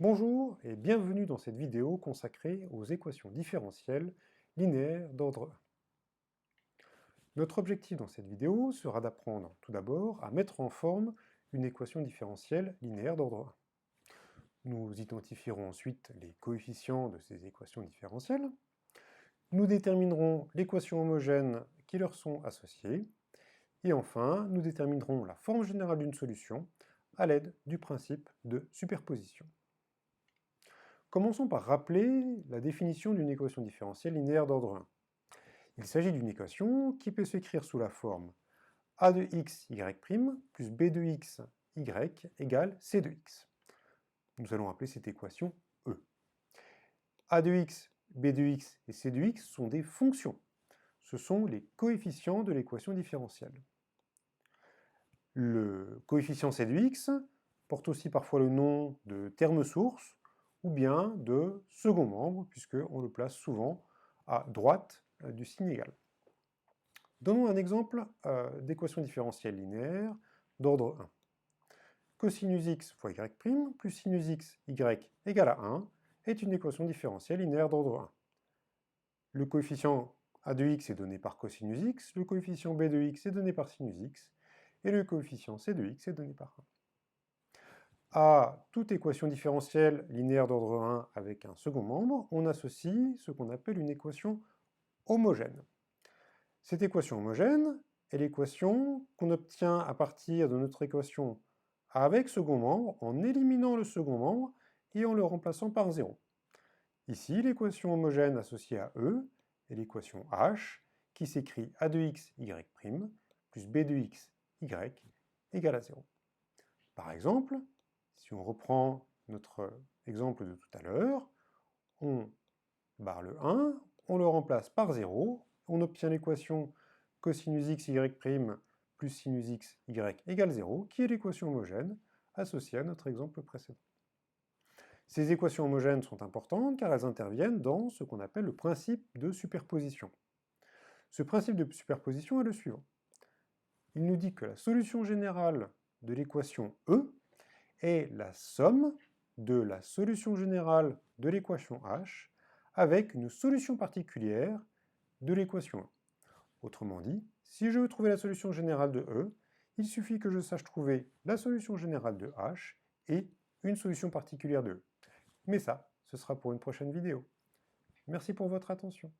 Bonjour et bienvenue dans cette vidéo consacrée aux équations différentielles linéaires d'ordre 1. Notre objectif dans cette vidéo sera d'apprendre tout d'abord à mettre en forme une équation différentielle linéaire d'ordre 1. Nous identifierons ensuite les coefficients de ces équations différentielles. Nous déterminerons l'équation homogène qui leur sont associées. Et enfin, nous déterminerons la forme générale d'une solution à l'aide du principe de superposition. Commençons par rappeler la définition d'une équation différentielle linéaire d'ordre 1. Il s'agit d'une équation qui peut s'écrire sous la forme a de x, y' plus b de x, y égale c de x. Nous allons appeler cette équation E. a de x, b de x et c de x sont des fonctions. Ce sont les coefficients de l'équation différentielle. Le coefficient c de x porte aussi parfois le nom de terme source ou bien de second membre, puisqu'on le place souvent à droite du signe égal. Donnons un exemple d'équation différentielle linéaire d'ordre 1. Cosinus x fois y' plus sinus x, y égale à 1 est une équation différentielle linéaire d'ordre 1. Le coefficient a de x est donné par cosinus x, le coefficient b de x est donné par sinus x, et le coefficient c de x est donné par 1. À toute équation différentielle linéaire d'ordre 1 avec un second membre, on associe ce qu'on appelle une équation homogène. Cette équation homogène est l'équation qu'on obtient à partir de notre équation avec second membre en éliminant le second membre et en le remplaçant par 0. Ici, l'équation homogène associée à E est l'équation H qui s'écrit a de x, y' plus b de x, y égale à 0. Par exemple, si on reprend notre exemple de tout à l'heure, on barre le 1, on le remplace par 0, on obtient l'équation cosinus x, y' plus sinus x, y égale 0, qui est l'équation homogène associée à notre exemple précédent. Ces équations homogènes sont importantes car elles interviennent dans ce qu'on appelle le principe de superposition. Ce principe de superposition est le suivant. Il nous dit que la solution générale de l'équation E est la somme de la solution générale de l'équation H avec une solution particulière de l'équation 1. Autrement dit, si je veux trouver la solution générale de E, il suffit que je sache trouver la solution générale de H et une solution particulière de E. Mais ça, ce sera pour une prochaine vidéo. Merci pour votre attention.